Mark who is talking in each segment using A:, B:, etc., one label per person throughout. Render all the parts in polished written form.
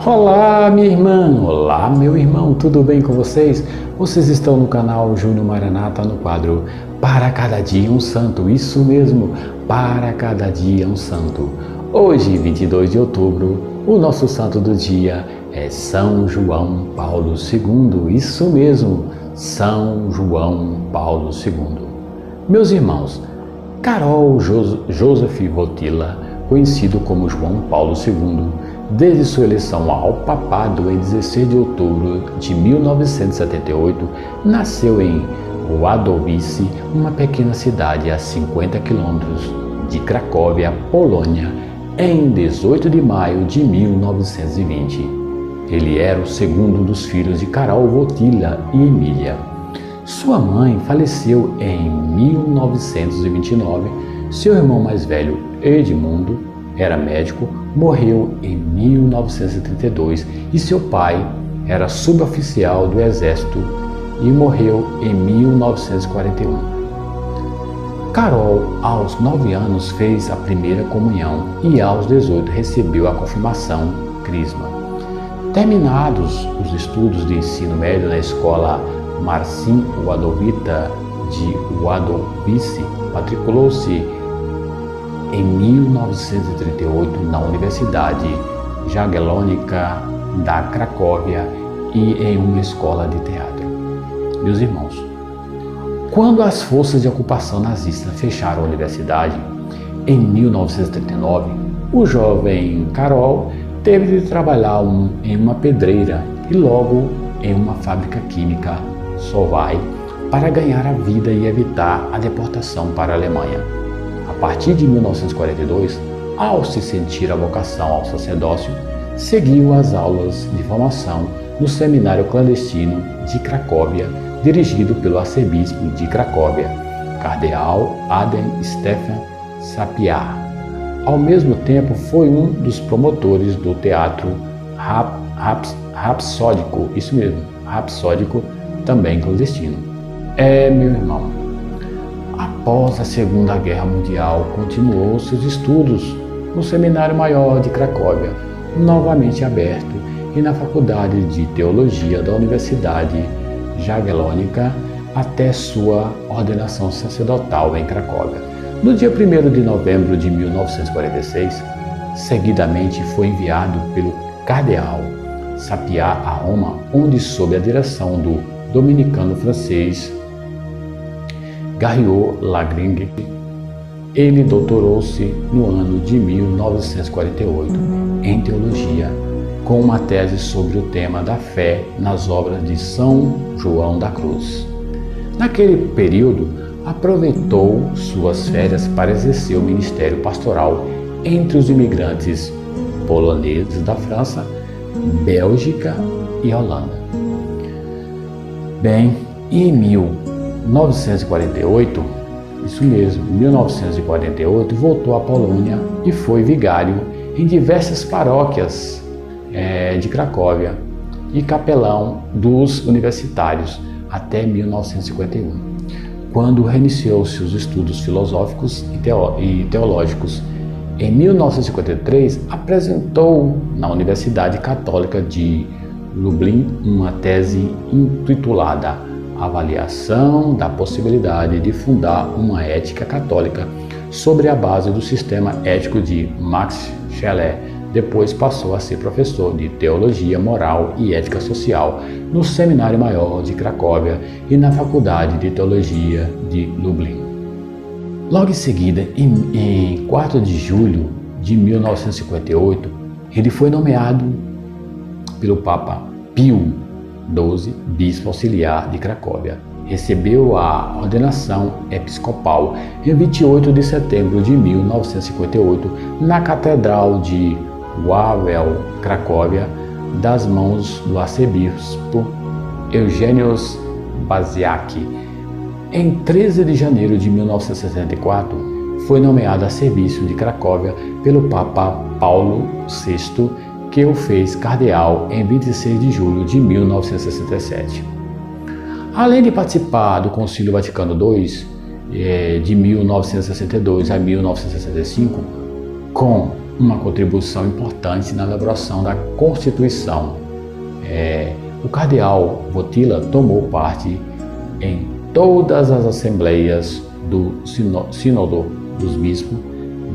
A: Olá, minha irmã! Olá, meu irmão! Tudo bem com vocês? Vocês estão no canal Júnior Maranata no quadro Para Cada Dia um Santo. Isso mesmo, para cada dia um santo. Hoje, 22 de outubro, o nosso santo do dia é São João Paulo II. Isso mesmo, São João Paulo II. Meus irmãos, Karol Joseph Wojtyła, conhecido como João Paulo II, desde sua eleição ao papado em 16 de outubro de 1978, nasceu em Wadowice, uma pequena cidade a 50 quilômetros de Cracóvia, Polônia, em 18 de maio de 1920. Ele era o segundo dos filhos de Karol Wojtyła e Emília. Sua mãe faleceu em 1929, seu irmão mais velho, Edmundo, era médico, morreu em 1932 e seu pai era suboficial do exército e morreu em 1941. Karol, aos 9 anos, fez a primeira comunhão e aos 18 recebeu a confirmação crisma. Terminados os estudos de ensino médio na escola Marcin Wadowita de Wadowice, matriculou-se em 1938 na Universidade Jagiellônica da Cracóvia e em uma escola de teatro. Meus irmãos, quando as forças de ocupação nazista fecharam a universidade, em 1939, o jovem Karol teve de trabalhar em uma pedreira e logo em uma fábrica química Solvay para ganhar a vida e evitar a deportação para a Alemanha. A partir de 1942, ao se sentir a vocação ao sacerdócio, seguiu as aulas de formação no seminário clandestino de Cracóvia, dirigido pelo arcebispo de Cracóvia, cardeal Adam Stefan Sapieha. Ao mesmo tempo, foi um dos promotores do teatro rapsódico, isso mesmo, rapsódico, também clandestino. Meu irmão, após a Segunda Guerra Mundial, continuou seus estudos no Seminário Maior de Cracóvia, novamente aberto, e na Faculdade de Teologia da Universidade Jagiellônica, até sua ordenação sacerdotal em Cracóvia. No dia 1º de novembro de 1946, seguidamente foi enviado pelo cardeal Sapieha a Roma, onde, sob a direção do dominicano francês Garrigou-Lagrange, ele doutorou-se no ano de 1948 em teologia, com uma tese sobre o tema da fé nas obras de São João da Cruz. Naquele período, aproveitou suas férias para exercer o ministério pastoral entre os imigrantes poloneses da França, Bélgica e Holanda. Bem, e em 1948, isso mesmo, 1948, voltou à Polônia e foi vigário em diversas paróquias de Cracóvia e capelão dos universitários até 1951, quando reiniciou seus estudos filosóficos e teológicos. Em 1953, apresentou na Universidade Católica de Lublin uma tese intitulada Avaliação da possibilidade de fundar uma ética católica sobre a base do sistema ético de Max Scheler. Depois passou a ser professor de Teologia Moral e Ética Social no Seminário Maior de Cracóvia e na Faculdade de Teologia de Lublin. Logo em seguida, em 4 de julho de 1958, ele foi nomeado pelo Papa Pio XII, bispo auxiliar de Cracóvia. Recebeu a ordenação episcopal em 28 de setembro de 1958 na Catedral de Wawel, Cracóvia, das mãos do arcebispo Eugeniusz Baziak. Em 13 de janeiro de 1964, foi nomeado a serviço de Cracóvia pelo Papa Paulo VI, que o fez cardeal em 26 de julho de 1967. Além de participar do Concílio Vaticano II, de 1962 a 1965, com uma contribuição importante na elaboração da Constituição. O cardeal Wojtyła tomou parte em todas as assembleias do Sínodo dos Bispos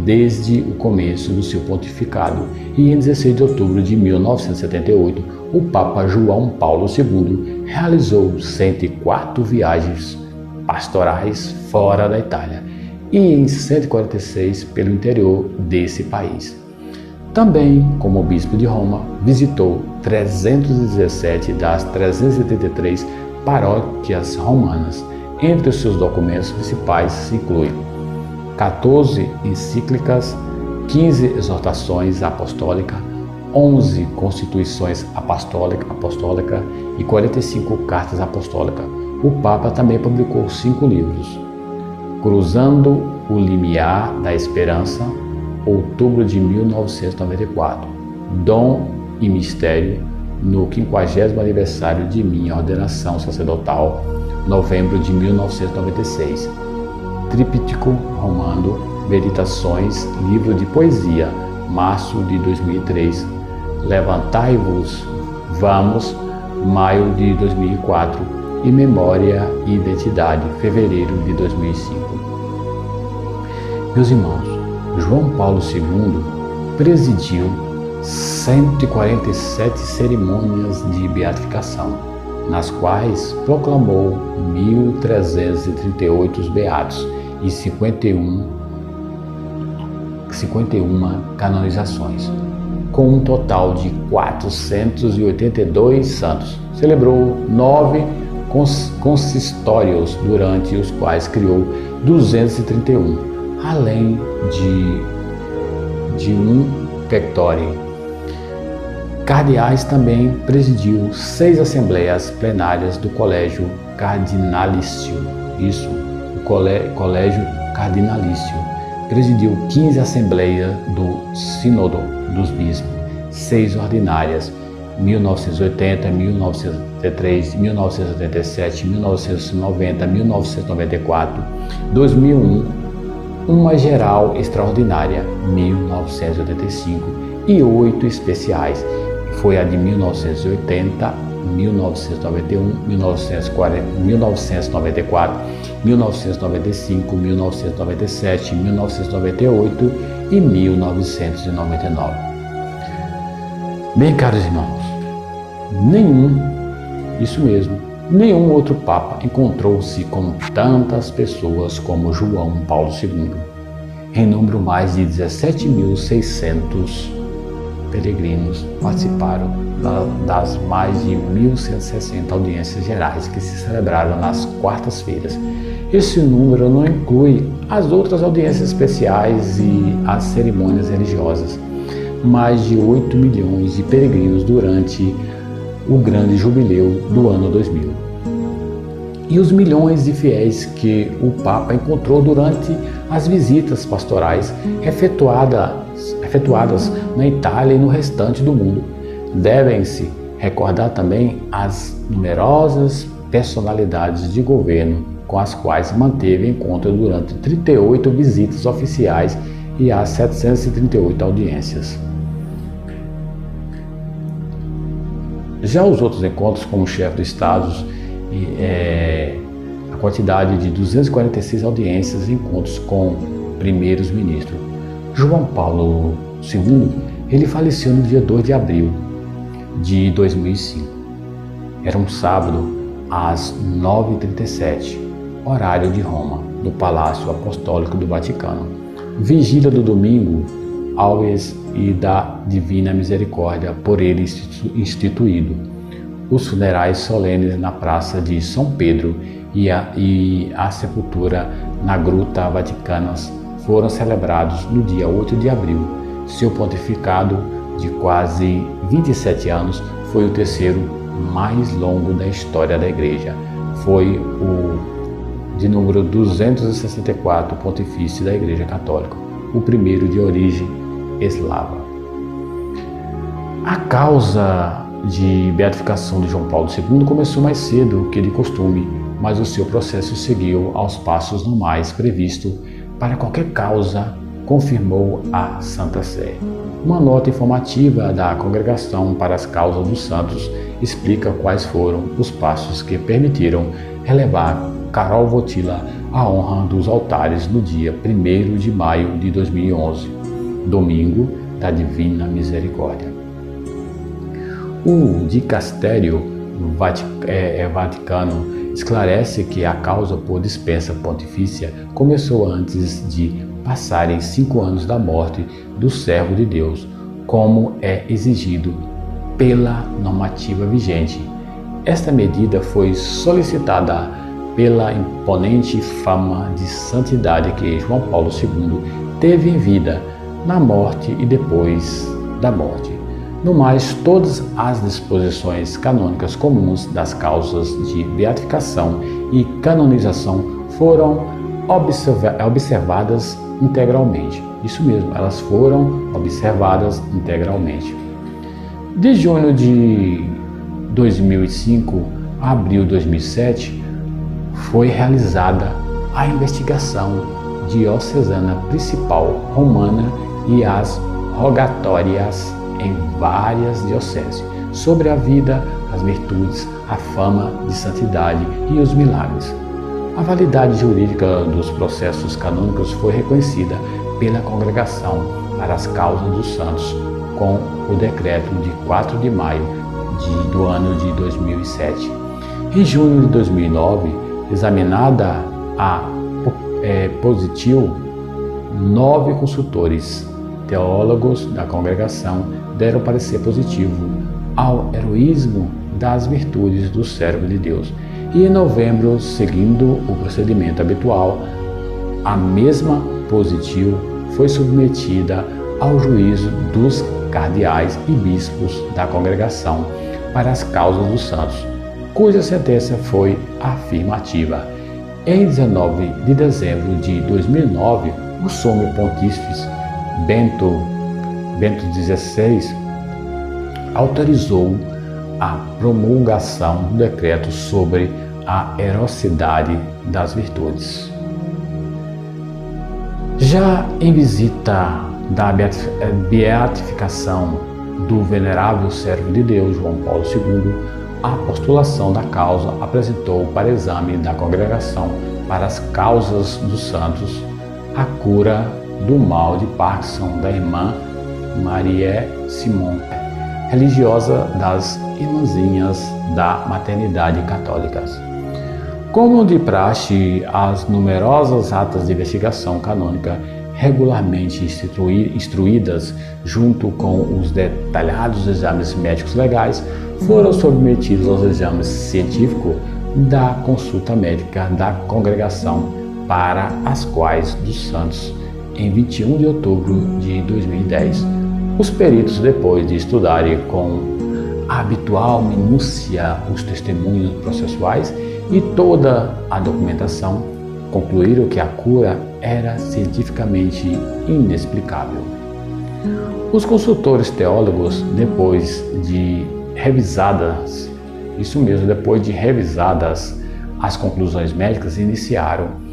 A: desde o começo do seu pontificado, e em 16 de outubro de 1978, o Papa João Paulo II realizou 104 viagens pastorais fora da Itália e em 146 pelo interior desse país. Também, como bispo de Roma, visitou 317 das 383 paróquias romanas. Entre os seus documentos principais se inclui 14 encíclicas, 15 exortações apostólicas, 11 constituições apostólicas e 45 cartas apostólicas. O Papa também publicou 5 livros: Cruzando o Limiar da Esperança, outubro de 1994, Dom e Mistério, no 50º aniversário de minha ordenação sacerdotal, novembro de 1996, Tríptico Romano, Meditações, livro de poesia, março de 2003, Levantai-vos, Vamos, maio de 2004 e Memória e Identidade, fevereiro de 2005. Meus irmãos, João Paulo II presidiu 147 cerimônias de beatificação, nas quais proclamou 1.338 beatos e 51 canonizações, com um total de 482 santos. Celebrou 9 consistórios, durante os quais criou 231, além de um pectore. Cardeais também presidiu 6 assembleias plenárias do Colégio Cardinalício. Isso, o Colégio Cardinalício. Presidiu 15 assembleias do Sínodo dos Bispos, 6 ordinárias, 1980, 1983, 1987, 1990, 1994, 2001, uma geral extraordinária, 1985, e 8 especiais. Foi a de 1980, 1991, 1994, 1995, 1997, 1998 e 1999. Bem, caros irmãos, nenhum outro Papa encontrou-se com tantas pessoas como João Paulo II. Em número, mais de 17.600 peregrinos participaram das mais de 1.160 audiências gerais que se celebraram nas quartas-feiras. Esse número não inclui as outras audiências especiais e as cerimônias religiosas. Mais de 8 milhões de peregrinos durante o grande jubileu do ano 2000. E os milhões de fiéis que o Papa encontrou durante as visitas pastorais efetuadas na Itália e no restante do mundo. Devem-se recordar também as numerosas personalidades de governo com as quais manteve encontro durante 38 visitas oficiais e as 738 audiências. Já os outros encontros, como o chefe do Estado, a quantidade de 246 audiências e encontros com primeiros ministros. João Paulo II, ele faleceu no dia 2 de abril de 2005. Era um sábado, às 9h37, horário de Roma, do Palácio Apostólico do Vaticano. Vigília do domingo, Alves e da Divina Misericórdia, por ele instituído. Os funerais solenes na Praça de São Pedro e a sepultura na Gruta Vaticana foram celebrados no dia 8 de abril. Seu pontificado, de quase 27 anos, foi o terceiro mais longo da história da Igreja. Foi o de número 264 pontifício da Igreja Católica, o primeiro de origem eslava. A causa de beatificação de João Paulo II começou mais cedo que de costume, mas o seu processo seguiu aos passos normais previsto para qualquer causa confirmou a Santa Sé. Uma nota informativa da Congregação para as Causas dos Santos explica quais foram os passos que permitiram elevar Carol Wojtyla à honra dos altares no dia 1º de maio de 2011, domingo da Divina Misericórdia. O Dicastério Vaticano esclarece que a causa por dispensa pontifícia começou antes de passarem 5 anos da morte do servo de Deus, como é exigido pela normativa vigente. Esta medida foi solicitada pela imponente fama de santidade que João Paulo II teve em vida, na morte e depois da morte. No mais, todas as disposições canônicas comuns das causas de beatificação e canonização foram observadas integralmente. Isso mesmo, elas foram observadas integralmente. De junho de 2005 a abril de 2007, foi realizada a investigação diocesana principal romana e as rogatórias em várias dioceses sobre a vida, as virtudes, a fama de santidade e os milagres. A validade jurídica dos processos canônicos foi reconhecida pela Congregação para as Causas dos Santos com o decreto de 4 de maio do ano de 2007. Em junho de 2009, examinada a positil, 9 consultores teólogos da congregação deram parecer positivo ao heroísmo das virtudes do servo de Deus. E em novembro, seguindo o procedimento habitual, a mesma positil foi submetida ao juízo dos cardeais e bispos da congregação para as causas dos santos, cuja sentença foi afirmativa. Em 19 de dezembro de 2009, o Sumo Pontífice Bento XVI autorizou a promulgação do decreto sobre a heroicidade das virtudes. Já em visita da beatificação do venerável servo de Deus, João Paulo II, a postulação da causa apresentou para exame da Congregação para as Causas dos Santos a cura do mal de Parkinson da irmã Marie Simon, religiosa das Irmãzinhas da Maternidade Católicas. Como de praxe, as numerosas atas de investigação canônica regularmente instruídas junto com os detalhados exames médicos legais foram submetidos aos exames científicos da consulta médica da Congregação para as quais dos Santos em 21 de outubro de 2010. Os peritos, depois de estudarem com a habitual minúcia os testemunhos processuais e toda a documentação, concluíram que a cura era cientificamente inexplicável. Os consultores teólogos, depois de revisadas as conclusões médicas, iniciaram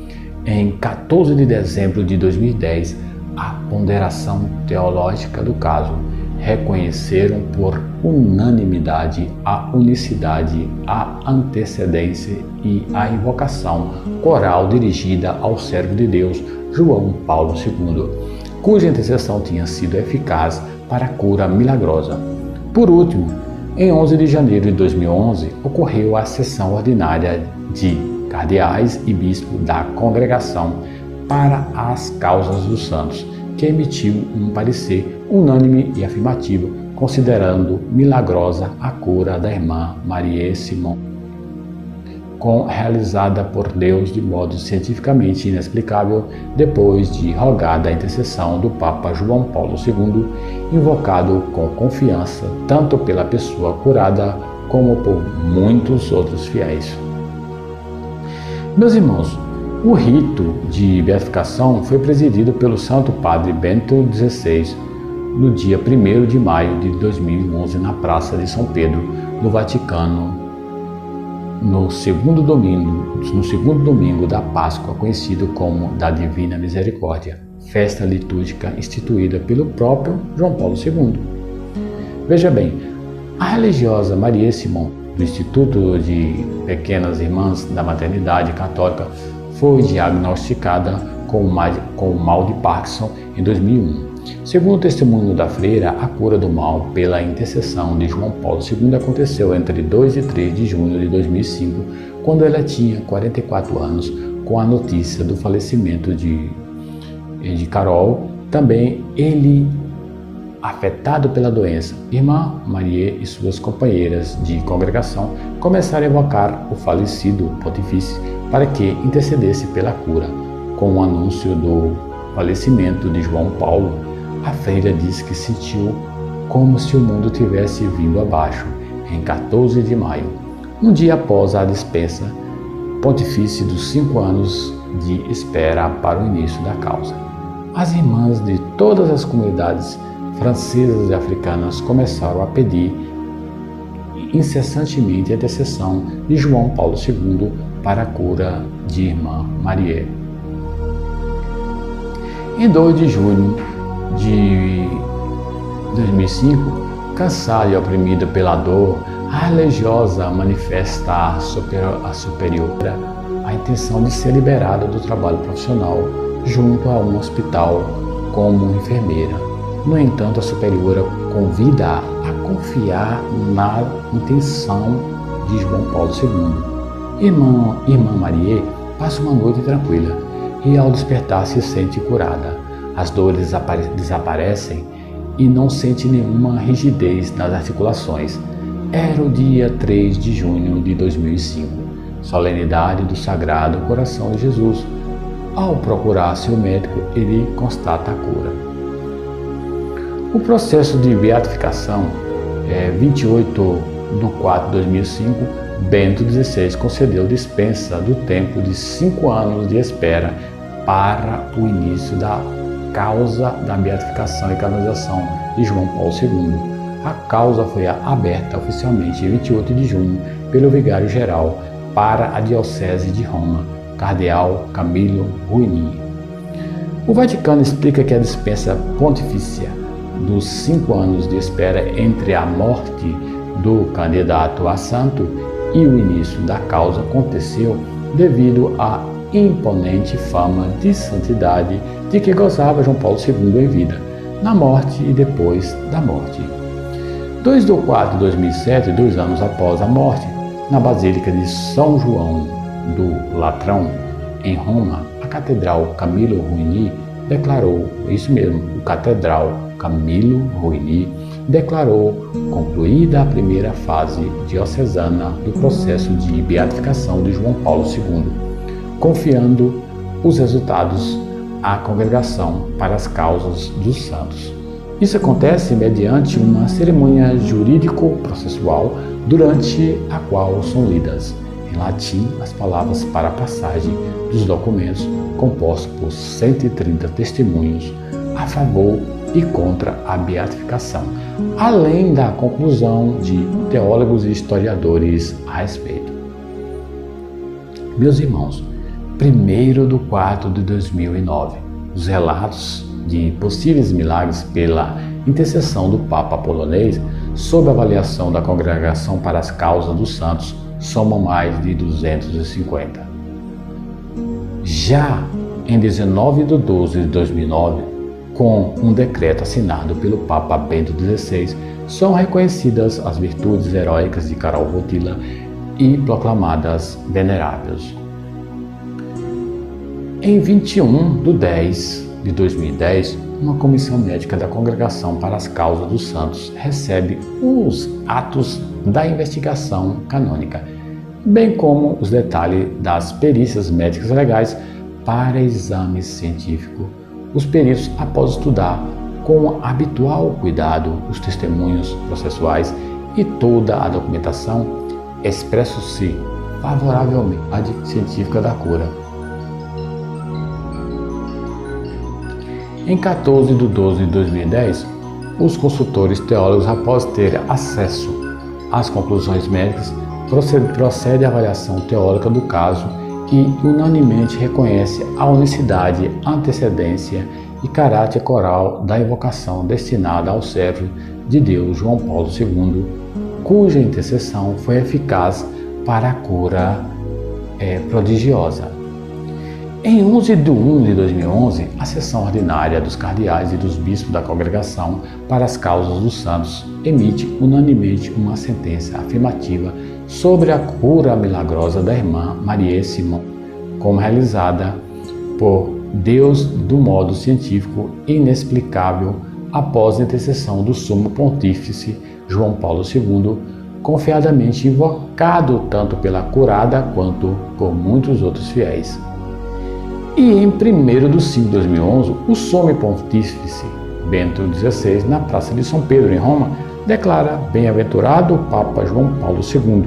A: em 14 de dezembro de 2010 a ponderação teológica do caso. Reconheceram por unanimidade a unicidade, a antecedência e a invocação coral dirigida ao servo de Deus, João Paulo II, cuja intercessão tinha sido eficaz para a cura milagrosa. Por último, em 11 de janeiro de 2011, ocorreu a sessão ordinária de cardeais e bispos da Congregação para as Causas dos Santos, que emitiu um parecer unânime e afirmativo, considerando milagrosa a cura da irmã Marie Simon, realizada por Deus de modo cientificamente inexplicável, depois de rogada a intercessão do Papa João Paulo II, invocado com confiança tanto pela pessoa curada como por muitos outros fiéis. Meus irmãos, o rito de beatificação foi presidido pelo Santo Padre Bento XVI no dia 1º de maio de 2011 na Praça de São Pedro, no Vaticano, no segundo domingo da Páscoa, conhecido como da Divina Misericórdia. festa litúrgica instituída pelo próprio João Paulo II. Veja bem, a religiosa Maria Simon, do Instituto de Pequenas Irmãs da Maternidade Católica, foi diagnosticada com o mal de Parkinson em 2001. Segundo o testemunho da freira, a cura do mal pela intercessão de João Paulo II aconteceu entre 2 e 3 de junho de 2005, quando ela tinha 44 anos, com a notícia do falecimento de Carol. Também ele, afetado pela doença, irmã Maria e suas companheiras de congregação começaram a evocar o falecido pontífice para que intercedesse pela cura. Com o anúncio do falecimento de João Paulo, a freira disse que sentiu como se o mundo tivesse vindo abaixo em 14 de maio, um dia após a dispensa pontifícia dos 5 anos de espera para o início da causa. As irmãs de todas as comunidades francesas e africanas começaram a pedir incessantemente a intercessão de João Paulo II para a cura de irmã Maria. Em 2 de junho de 2005, cansada e oprimida pela dor, a religiosa manifesta à superiora a intenção de ser liberada do trabalho profissional junto a um hospital como enfermeira. No entanto, a superiora convida-a a confiar na intenção de João Paulo II. Irmã Maria passa uma noite tranquila e, ao despertar, se sente curada. As dores desaparecem e não sente nenhuma rigidez nas articulações. Era o dia 3 de junho de 2005, solenidade do Sagrado Coração de Jesus. Ao procurar seu médico, ele constata a cura. O processo de beatificação, 28 de 4 de 2005, Bento XVI concedeu dispensa do tempo de 5 anos de espera para o início da causa da beatificação e canonização de João Paulo II. A causa foi aberta oficialmente em 28 de junho pelo vigário-geral para a Diocese de Roma, Cardeal Camilo Ruini. O Vaticano explica que a dispensa pontifícia dos 5 anos de espera entre a morte do candidato a santo e o início da causa aconteceu devido à imponente fama de santidade de que gozava João Paulo II em vida, na morte e depois da morte. 2 de 4 de 2007, 2 anos após a morte, na Basílica de São João do Latrão, em Roma, a Catedral Camilo Ruini declarou, isso mesmo, o Catedral Camilo Ruini declarou concluída a primeira fase diocesana do processo de beatificação de João Paulo II, confiando os resultados à congregação para as causas dos santos. Isso acontece mediante uma cerimônia jurídico-processual durante a qual são lidas em latim as palavras para a passagem dos documentos compostos por 130 testemunhos a favor e contra a beatificação, além da conclusão de teólogos e historiadores a respeito. Meus irmãos, 1º de 4 de 2009, os relatos de possíveis milagres pela intercessão do Papa polonês, sob avaliação da Congregação para as Causas dos Santos, somam mais de 250. Já em 19 de 12 de 2009, com um decreto assinado pelo Papa Bento XVI, são reconhecidas as virtudes heróicas de Carol Wojtyła e proclamadas veneráveis. Em 21 de 10 de 2010, uma comissão médica da Congregação para as Causas dos Santos recebe os atos da investigação canônica, bem como os detalhes das perícias médicas legais para exame científico. Os peritos, após estudar com habitual cuidado os testemunhos processuais e toda a documentação, expressam-se favoravelmente à científica da cura. Em 14 de 12 de 2010, os consultores teólogos, após ter acesso às conclusões médicas, procedem à avaliação teórica do caso e unanimemente reconhece a unicidade, antecedência e caráter coral da invocação destinada ao servo de Deus João Paulo II, cuja intercessão foi eficaz para a cura prodigiosa. Em 11 de 1 de 2011, a sessão ordinária dos cardeais e dos bispos da Congregação para as Causas dos Santos emite unanimemente uma sentença afirmativa sobre a cura milagrosa da irmã Maria Simão, como realizada por Deus do modo científico e inexplicável após a intercessão do Sumo Pontífice João Paulo II, confiadamente invocado tanto pela curada quanto por muitos outros fiéis. E em 1º de 5 de 2011, o Sumo Pontífice Bento XVI, na Praça de São Pedro, em Roma, declara bem-aventurado o Papa João Paulo II,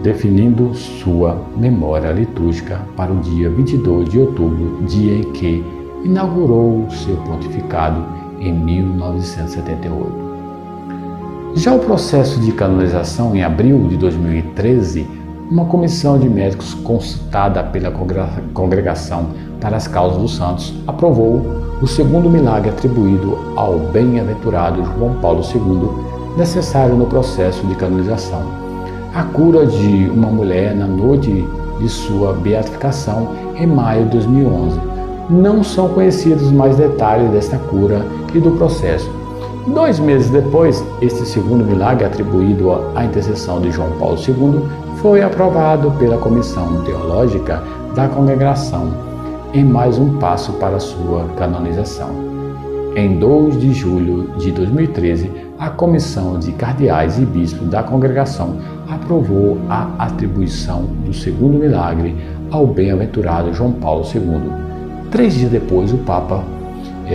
A: definindo sua memória litúrgica para o dia 22 de outubro, dia em que inaugurou seu pontificado em 1978. Já o processo de canonização, em abril de 2013, uma comissão de médicos consultada pela Congregação para as Causas dos Santos aprovou o segundo milagre atribuído ao bem-aventurado João Paulo II, necessário no processo de canonização: a cura de uma mulher na noite de sua beatificação em maio de 2011. Não são conhecidos mais detalhes desta cura e do processo. 2 meses depois, este segundo milagre atribuído à intercessão de João Paulo II foi aprovado pela Comissão Teológica da Congregação em mais um passo para sua canonização. Em 2 de julho de 2013, a Comissão de Cardeais e Bispos da Congregação aprovou a atribuição do segundo milagre ao bem-aventurado João Paulo II. 3 dias depois, o Papa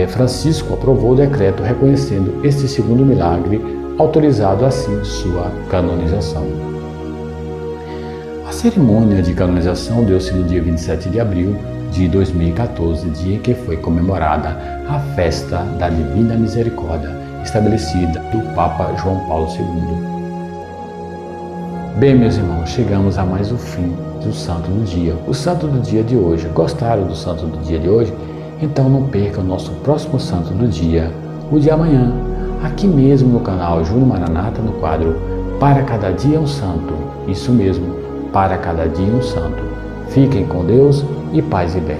A: Francisco aprovou o decreto reconhecendo este segundo milagre, autorizado assim sua canonização. A cerimônia de canonização deu-se no dia 27 de abril de 2014, dia em que foi comemorada a festa da Divina Misericórdia, estabelecida do Papa João Paulo II. Bem, meus irmãos, chegamos a mais o fim do Santo do Dia. O Santo do Dia de hoje. Gostaram do Santo do Dia de hoje? Então não perca o nosso próximo Santo do Dia, o de amanhã, aqui mesmo no canal Júnior Maranata, no quadro Para Cada Dia um Santo. Isso mesmo, para cada dia um santo. Fiquem com Deus e paz e bem.